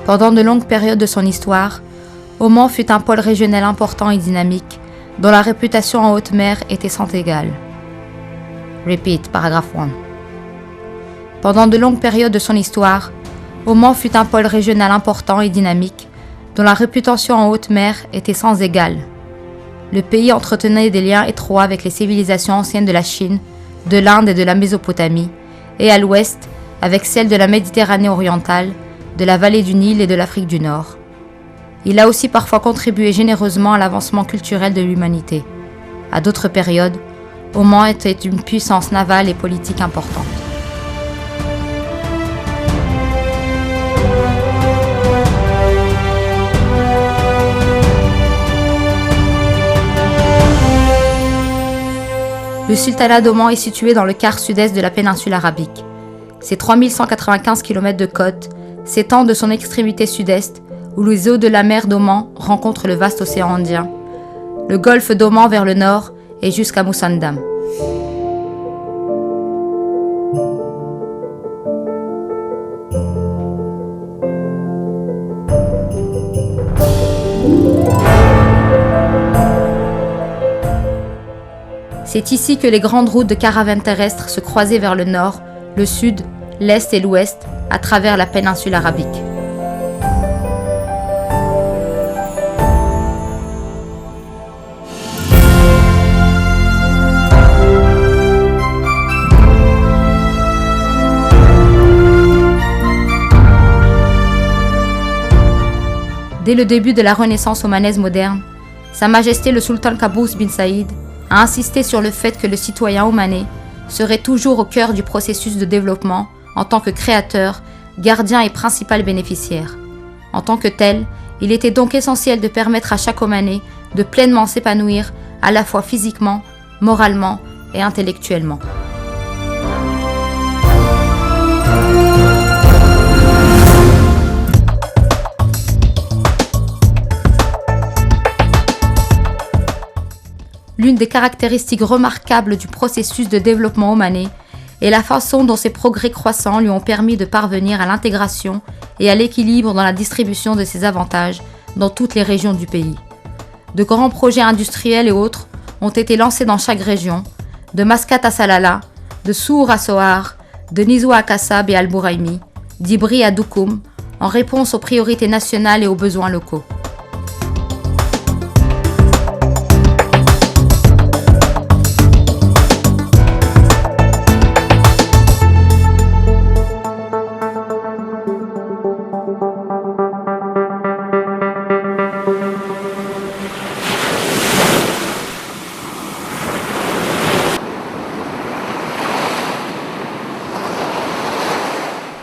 Pendant de longues périodes de son histoire, Oman fut un pôle régional important et dynamique, dont la réputation en haute mer était sans égale. Repeat, paragraphe 1. Pendant de longues périodes de son histoire, Oman fut un pôle régional important et dynamique, dont la réputation en haute mer était sans égale. Le pays entretenait des liens étroits avec les civilisations anciennes de la Chine, de l'Inde et de la Mésopotamie, et à l'ouest avec celles de la Méditerranée orientale, de la vallée du Nil et de l'Afrique du Nord. Il a aussi parfois contribué généreusement à l'avancement culturel de l'humanité. À d'autres périodes, Oman était une puissance navale et politique importante. Le sultanat d'Oman est situé dans le quart sud-est de la péninsule arabique. Ses 3195 km de côte s'étendent de son extrémité sud-est, où les eaux de la mer d'Oman rencontrent le vaste océan Indien, le golfe d'Oman vers le nord et jusqu'à Musandam. C'est ici que les grandes routes de caravanes terrestres se croisaient vers le nord, le sud, l'est et l'ouest, à travers la péninsule arabique. Dès le début de la Renaissance omanaise moderne, Sa Majesté le Sultan Qaboos bin Saïd a insisté sur le fait que le citoyen omanais serait toujours au cœur du processus de développement en tant que créateur, gardien et principal bénéficiaire. En tant que tel, il était donc essentiel de permettre à chaque Omanais de pleinement s'épanouir à la fois physiquement, moralement et intellectuellement. L'une des caractéristiques remarquables du processus de développement omanais est la façon dont ces progrès croissants lui ont permis de parvenir à l'intégration et à l'équilibre dans la distribution de ses avantages dans toutes les régions du pays. De grands projets industriels et autres ont été lancés dans chaque région, de Mascate à Salalah, de Sour à Sohar, de Nizwa à Kassab et Al-Bouraimi, d'Ibri à Doukoum, en réponse aux priorités nationales et aux besoins locaux.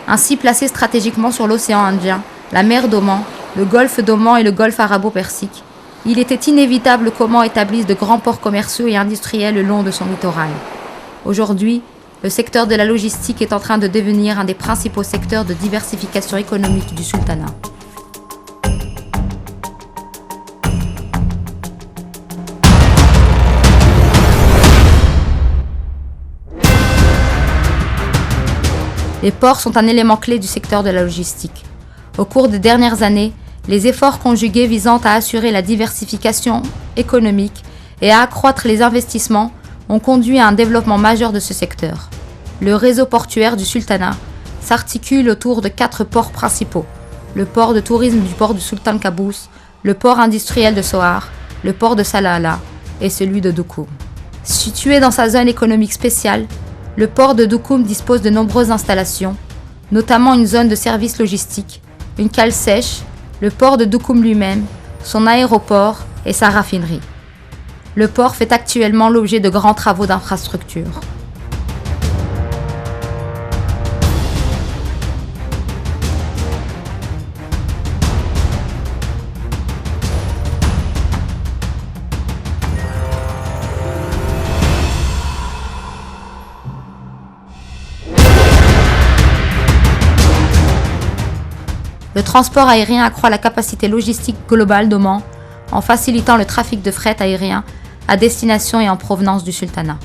Ainsi placés stratégiquement sur l'océan Indien, la mer d'Oman, le golfe d'Oman et le golfe arabo-persique, il était inévitable qu'Oman établisse de grands ports commerciaux et industriels le long de son littoral. Aujourd'hui, le secteur de la logistique est en train de devenir un des principaux secteurs de diversification économique du sultanat. Les ports sont un élément clé du secteur de la logistique. Au cours des dernières années, les efforts conjugués visant à assurer la diversification économique et à accroître les investissements ont conduit à un développement majeur de ce secteur. Le réseau portuaire du sultanat s'articule autour de 4 ports principaux: le port de tourisme du port du Sultan Qaboos, le port industriel de Sohar, le port de Salalah et celui de Doukoum. Situé dans sa zone économique spéciale, le port de Doukoum dispose de nombreuses installations, notamment une zone de service logistique, une cale sèche, le port de Doukoum lui-même, son aéroport et sa raffinerie. Le port fait actuellement l'objet de grands travaux d'infrastructure. Le transport aérien accroît la capacité logistique globale d'Oman en facilitant le trafic de fret aérien à destination et en provenance du sultanat.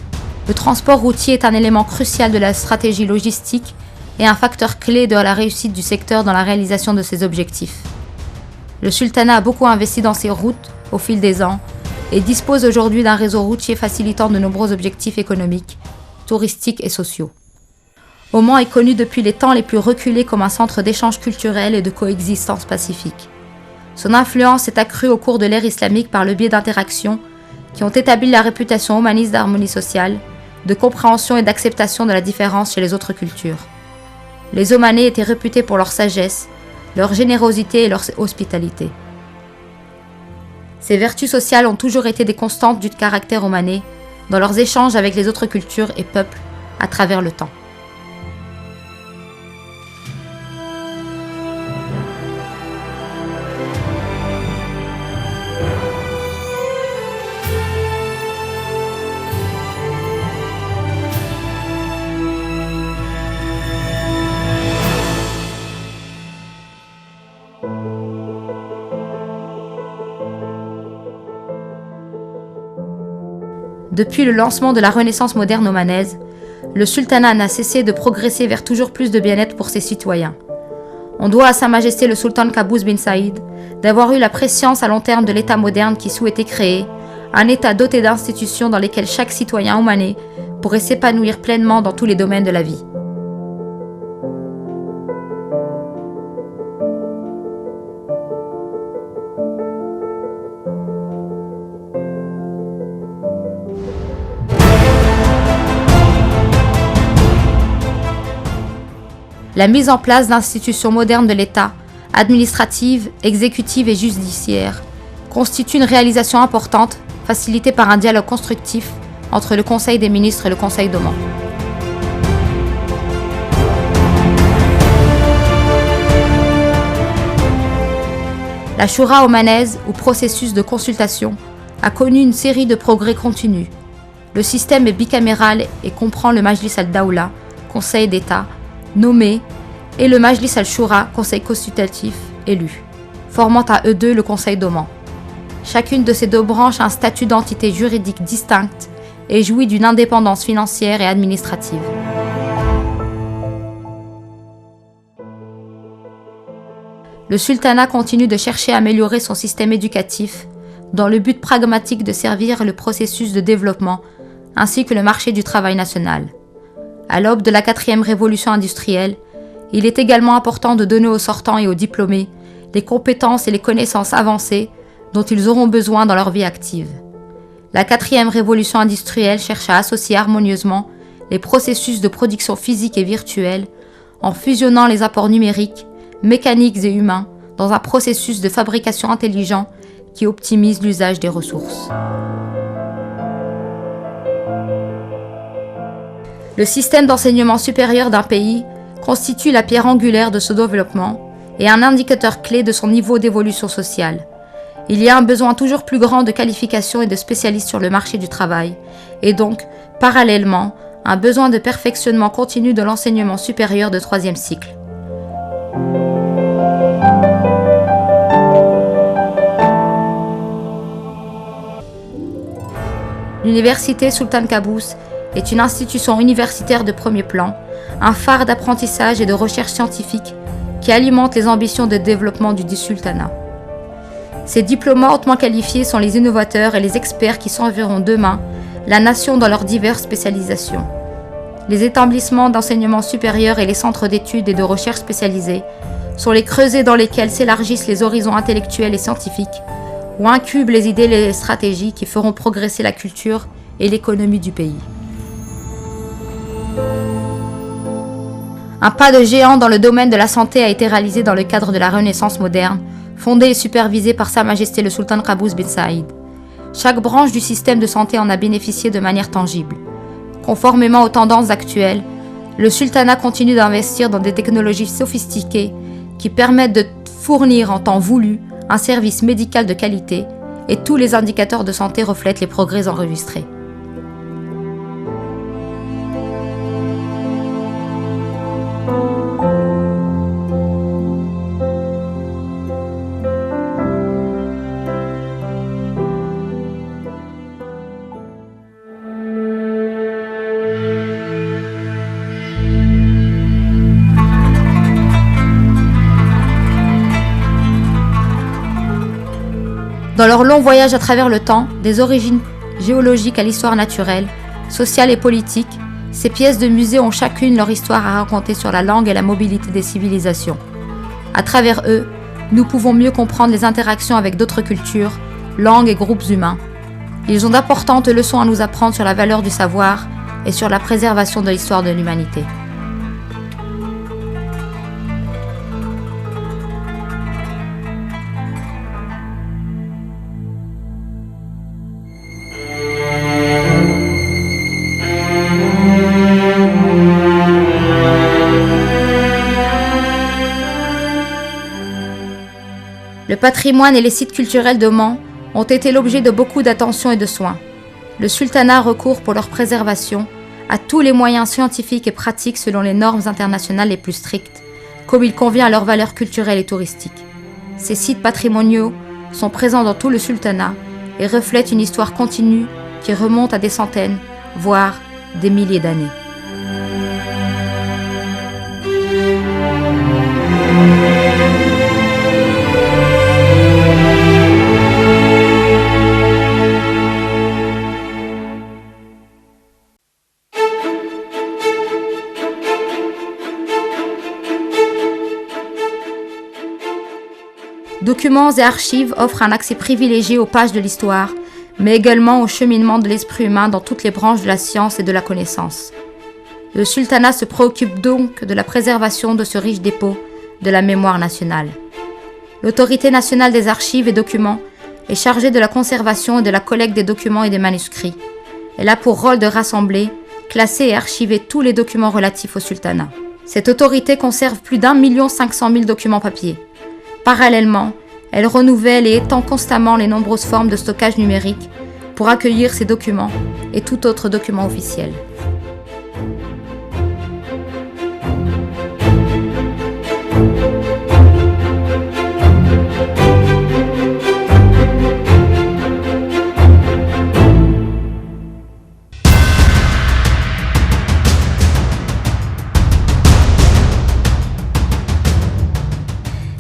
Le transport routier est un élément crucial de la stratégie logistique et un facteur clé de la réussite du secteur dans la réalisation de ses objectifs. Le sultanat a beaucoup investi dans ses routes au fil des ans et dispose aujourd'hui d'un réseau routier facilitant de nombreux objectifs économiques, touristiques et sociaux. Oman est connu depuis les temps les plus reculés comme un centre d'échange culturel et de coexistence pacifique. Son influence s'est accrue au cours de l'ère islamique par le biais d'interactions qui ont établi la réputation humaniste d'harmonie sociale, de compréhension et d'acceptation de la différence chez les autres cultures. Les Omanais étaient réputés pour leur sagesse, leur générosité et leur hospitalité. Ces vertus sociales ont toujours été des constantes du caractère omanais dans leurs échanges avec les autres cultures et peuples à travers le temps. Depuis le lancement de la Renaissance moderne omanaise, le sultanat n'a cessé de progresser vers toujours plus de bien-être pour ses citoyens. On doit à Sa Majesté le sultan Qaboos bin Saïd d'avoir eu la prescience à long terme de l'État moderne qui souhaitait créer, un État doté d'institutions dans lesquelles chaque citoyen omanais pourrait s'épanouir pleinement dans tous les domaines de la vie. La mise en place d'institutions modernes de l'État, administratives, exécutives et judiciaires, constitue une réalisation importante, facilitée par un dialogue constructif entre le Conseil des ministres et le Conseil d'Oman. La Choura omanaise, ou processus de consultation, a connu une série de progrès continus. Le système est bicaméral et comprend le Majlis al-Dawla, Conseil d'État, nommé, et le Majlis al-Choura, Conseil consultatif, élu, formant à eux deux le Conseil d'Oman. Chacune de ces deux branches a un statut d'entité juridique distincte et jouit d'une indépendance financière et administrative. Le sultanat continue de chercher à améliorer son système éducatif dans le but pragmatique de servir le processus de développement ainsi que le marché du travail national. À l'aube de la 4e révolution industrielle, il est également important de donner aux sortants et aux diplômés les compétences et les connaissances avancées dont ils auront besoin dans leur vie active. La 4e révolution industrielle cherche à associer harmonieusement les processus de production physique et virtuelle en fusionnant les apports numériques, mécaniques et humains dans un processus de fabrication intelligent qui optimise l'usage des ressources. Le système d'enseignement supérieur d'un pays constitue la pierre angulaire de ce développement et un indicateur clé de son niveau d'évolution sociale. Il y a un besoin toujours plus grand de qualifications et de spécialistes sur le marché du travail, et donc, parallèlement, un besoin de perfectionnement continu de l'enseignement supérieur de 3e cycle. L'université Sultan Qaboos est une institution universitaire de premier plan, un phare d'apprentissage et de recherche scientifique qui alimente les ambitions de développement du sultanat. Ces diplômants hautement qualifiés sont les innovateurs et les experts qui serviront demain la nation dans leurs diverses spécialisations. Les établissements d'enseignement supérieur et les centres d'études et de recherche spécialisés sont les creusets dans lesquels s'élargissent les horizons intellectuels et scientifiques, où incubent les idées et les stratégies qui feront progresser la culture et l'économie du pays. Un pas de géant dans le domaine de la santé a été réalisé dans le cadre de la Renaissance moderne, fondée et supervisée par Sa Majesté le Sultan Qaboos bin Saïd. Chaque branche du système de santé en a bénéficié de manière tangible. Conformément aux tendances actuelles, le sultanat continue d'investir dans des technologies sophistiquées qui permettent de fournir en temps voulu un service médical de qualité et tous les indicateurs de santé reflètent les progrès enregistrés. Dans leur long voyage à travers le temps, des origines géologiques à l'histoire naturelle, sociale et politique, ces pièces de musée ont chacune leur histoire à raconter sur la langue et la mobilité des civilisations. À travers eux, nous pouvons mieux comprendre les interactions avec d'autres cultures, langues et groupes humains. Ils ont d'importantes leçons à nous apprendre sur la valeur du savoir et sur la préservation de l'histoire de l'humanité. Le patrimoine et les sites culturels d'Oman ont été l'objet de beaucoup d'attention et de soins. Le sultanat recourt pour leur préservation à tous les moyens scientifiques et pratiques selon les normes internationales les plus strictes, comme il convient à leurs valeurs culturelles et touristiques. Ces sites patrimoniaux sont présents dans tout le sultanat et reflètent une histoire continue qui remonte à des centaines, voire des milliers d'années. Documents et archives offrent un accès privilégié aux pages de l'histoire, mais également au cheminement de l'esprit humain dans toutes les branches de la science et de la connaissance. Le sultanat se préoccupe donc de la préservation de ce riche dépôt de la mémoire nationale. L'autorité nationale des archives et documents est chargée de la conservation et de la collecte des documents et des manuscrits. Elle a pour rôle de rassembler, classer et archiver tous les documents relatifs au sultanat. Cette autorité conserve plus d'1 500 000 documents papier. Parallèlement, elle renouvelle et étend constamment les nombreuses formes de stockage numérique pour accueillir ces documents et tout autre document officiel.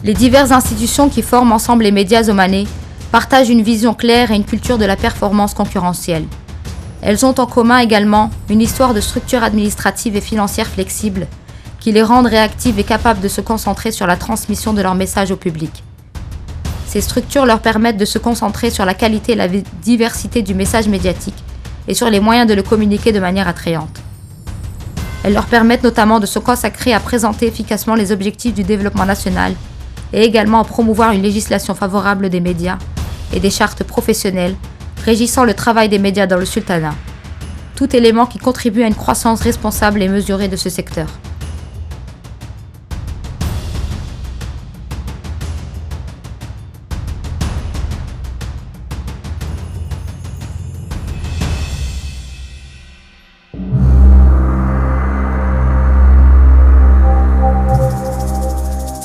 Les diverses institutions qui forment ensemble les médias omanais partagent une vision claire et une culture de la performance concurrentielle. Elles ont en commun également une histoire de structure administrative et financière flexible qui les rendent réactives et capables de se concentrer sur la transmission de leur message au public. Ces structures leur permettent de se concentrer sur la qualité et la diversité du message médiatique et sur les moyens de le communiquer de manière attrayante. Elles leur permettent notamment de se consacrer à présenter efficacement les objectifs du développement national et également à promouvoir une législation favorable des médias et des chartes professionnelles régissant le travail des médias dans le sultanat. Tout élément qui contribue à une croissance responsable et mesurée de ce secteur.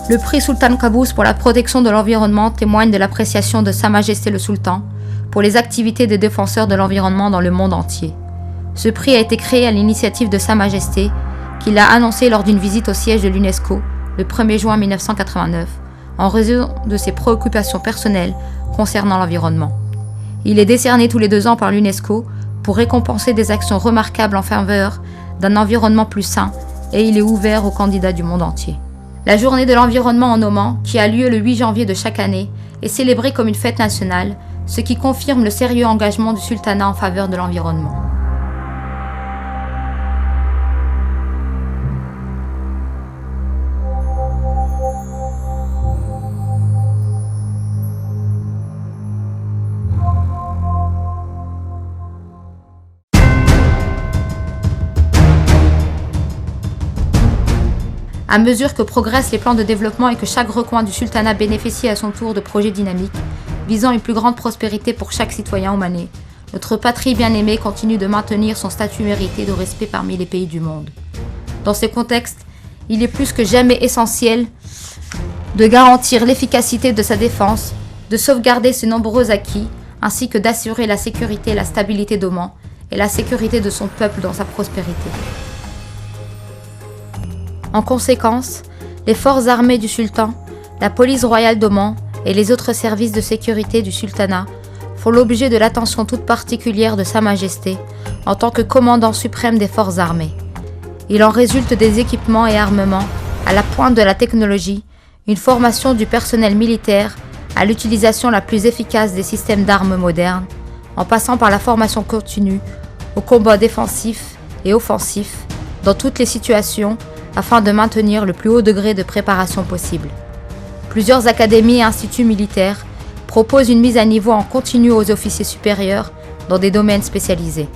Le prix Sultan Qaboos pour la protection de l'environnement témoigne de l'appréciation de Sa Majesté le Sultan pour les activités des défenseurs de l'environnement dans le monde entier. Ce prix a été créé à l'initiative de Sa Majesté, qui l'a annoncé lors d'une visite au siège de l'UNESCO le 1er juin 1989, en raison de ses préoccupations personnelles concernant l'environnement. Il est décerné tous les 2 ans par l'UNESCO pour récompenser des actions remarquables en faveur d'un environnement plus sain et il est ouvert aux candidats du monde entier. La journée de l'environnement en Oman, qui a lieu le 8 janvier de chaque année, est célébrée comme une fête nationale, ce qui confirme le sérieux engagement du sultanat en faveur de l'environnement. À mesure que progressent les plans de développement et que chaque recoin du sultanat bénéficie à son tour de projets dynamiques, visant une plus grande prospérité pour chaque citoyen omanais, notre patrie bien-aimée continue de maintenir son statut mérité de respect parmi les pays du monde. Dans ce contexte, il est plus que jamais essentiel de garantir l'efficacité de sa défense, de sauvegarder ses nombreux acquis, ainsi que d'assurer la sécurité et la stabilité d'Oman et la sécurité de son peuple dans sa prospérité. En conséquence, les forces armées du sultan, la police royale d'Oman et les autres services de sécurité du sultanat font l'objet de l'attention toute particulière de Sa Majesté en tant que commandant suprême des forces armées. Il en résulte des équipements et armements à la pointe de la technologie, une formation du personnel militaire à l'utilisation la plus efficace des systèmes d'armes modernes, en passant par la formation continue au combat défensif et offensif dans toutes les situations afin de maintenir le plus haut degré de préparation possible. Plusieurs académies et instituts militaires proposent une mise à niveau en continu aux officiers supérieurs dans des domaines spécialisés.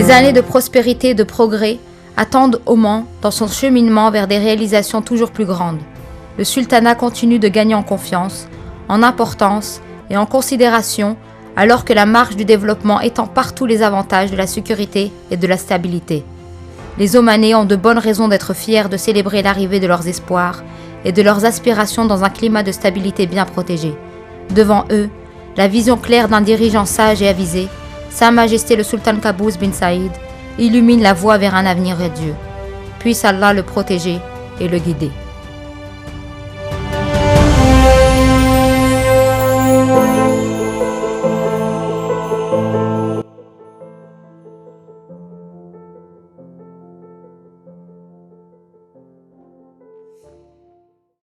Des années de prospérité et de progrès attendent Oman dans son cheminement vers des réalisations toujours plus grandes. Le sultanat continue de gagner en confiance, en importance et en considération, alors que la marche du développement étend partout les avantages de la sécurité et de la stabilité. Les Omanais ont de bonnes raisons d'être fiers de célébrer l'arrivée de leurs espoirs et de leurs aspirations dans un climat de stabilité bien protégé. Devant eux, la vision claire d'un dirigeant sage et avisé, Sa Majesté le Sultan Qaboos bin Saïd illumine la voie vers un avenir radieux. Puisse Allah le protéger et le guider.